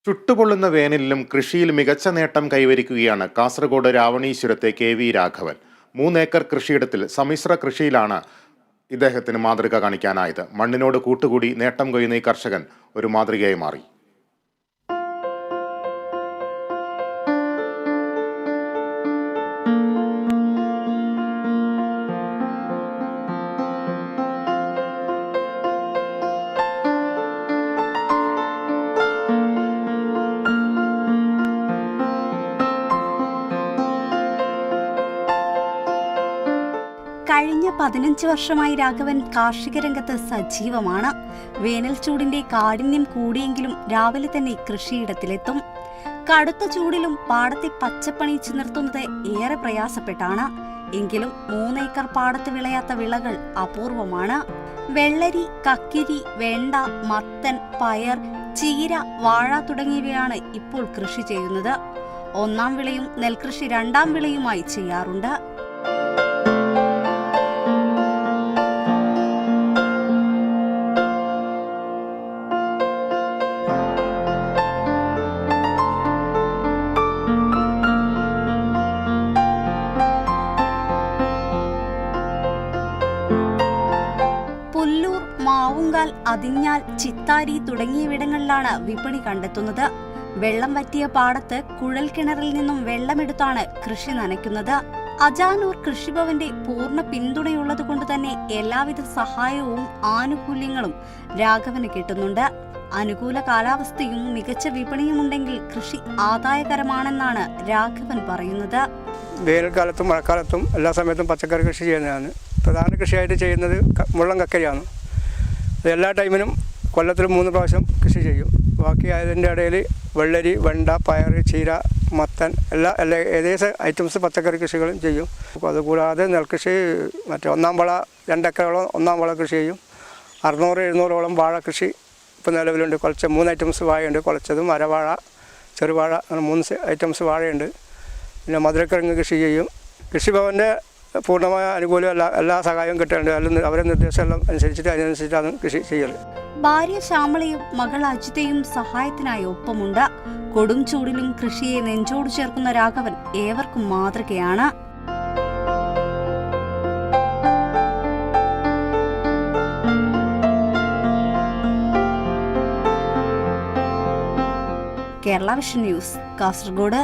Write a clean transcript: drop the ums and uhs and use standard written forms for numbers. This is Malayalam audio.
ചുട്ടുപൊള്ളുന്ന വേനലിലും കൃഷിയിൽ മികച്ച നേട്ടം കൈവരിക്കുകയാണ് കാസർഗോഡ് രാവണീശ്വരത്തെ KV രാഘവൻ. 3 ഏക്കർ കൃഷിയിടത്തിൽ സമ്മിശ്ര കൃഷിയിലാണ് ഇദ്ദേഹത്തിന് മാതൃക കാണിക്കാനായത്. മണ്ണിനോട് കൂട്ടുകൂടി നേട്ടം കൊയ്യുന്ന ഈ കർഷകൻ ഒരു മാതൃകയായി മാറി. കഴിഞ്ഞ 15 വർഷമായി രാഘവൻ കാർഷിക രംഗത്ത് സജീവമാണ്. വേനൽ ചൂടിന്റെ കാഠിന്യം കൂടിയെങ്കിലും രാവിലെ തന്നെ കൃഷിയിടത്തിലെത്തും. കടുത്ത ചൂടിലും പാടത്തെ പച്ചപ്പണിയിച്ചു നിർത്തുന്നത് ഏറെ പ്രയാസപ്പെട്ടാണ്. എങ്കിലും 3 ഏക്കർ പാടത്ത് വിളയാത്ത വിളകൾ അപൂർവമാണ്. വെള്ളരി, കക്കിരി, വെണ്ട, മത്തൻ, പയർ, ചീര, വാഴ തുടങ്ങിയവയാണ് ഇപ്പോൾ കൃഷി ചെയ്യുന്നത്. 1-ാം വിളയും നെൽകൃഷി 2-ാം വിളയുമായി ചെയ്യാറുണ്ട്. പുല്ലൂർ, മാവുങ്കാൽ, അതിഞ്ഞാൽ, ചിത്താരി തുടങ്ങിയവിടങ്ങളിലാണ് വിപണി കണ്ടെത്തുന്നത്. വെള്ളം വറ്റിയ പാടത്ത് കുഴൽ കിണറിൽ നിന്നും വെള്ളമെടുത്താണ് കൃഷി നനയ്ക്കുന്നത്. അജാനൂർ കൃഷിഭവന്റെ പൂർണ്ണ പിന്തുണയുള്ളതുകൊണ്ട് തന്നെ എല്ലാവിധ സഹായവും ആനുകൂല്യങ്ങളും രാഘവന് കിട്ടുന്നുണ്ട്. അനുകൂല കാലാവസ്ഥയും മികച്ച വിപണിയുമുണ്ടെങ്കിൽ കൃഷി ആദായകരമാണെന്നാണ് രാഘവൻ പറയുന്നത്. വേനൽക്കാലത്തും മഴക്കാലത്തും എല്ലാ സമയത്തും പച്ചക്കറി കൃഷി ചെയ്യുന്നതാണ്. പ്രധാന കൃഷിയായിട്ട് ചെയ്യുന്നത് മുള്ളം കക്കരിയാണ്. എല്ലാ ടൈമിനും കൊല്ലത്തിൽ 3 പ്രാവശ്യം കൃഷി ചെയ്യും. ബാക്കി അതിൻ്റെ ഇടയിൽ വെള്ളരി, വെണ്ട, പയർ, ചീര, മത്തൻ എല്ലാ ഏകദേശം ഐറ്റംസ് പച്ചക്കറി കൃഷികളും ചെയ്യും. അപ്പോൾ അതുകൂടാതെ നെൽകൃഷി 1-ാം വള 2 ഏക്കറോളം 1-ാം വള കൃഷി ചെയ്യും. 600-700ഓളം വാഴ കൃഷി ഇപ്പോൾ നിലവിലുണ്ട്. 3 ഐറ്റംസ് വാഴയുണ്ട്. കുളച്ചതും, അരവാഴ, ചെറുവാഴ, അങ്ങനെ 3 ഐറ്റംസ് വാഴയുണ്ട്. പിന്നെ മധുരക്കിഴങ്ങ് കൃഷി ചെയ്യും. കൃഷിഭവൻ്റെ പൂർണ്ണമായ അനുകൂലം എല്ലാ സഹായവും കിട്ടാറുണ്ട്. അതിൽ അവരുടെ നിർദ്ദേശമെല്ലാം അതിനനുസരിച്ചിട്ടാണ് കൃഷി ചെയ്യൽ. ഭാര്യ ശ്യാമളയും മകൾ അജിതയും സഹായത്തിനായി ഒപ്പമുണ്ട്. കൊടും ചൂടിലും കൃഷിയെ നെഞ്ചോട് ചേർക്കുന്ന രാഘവൻ ഏവർക്കും മാതൃകയാണ്. Kerala vision news, Kasaragod.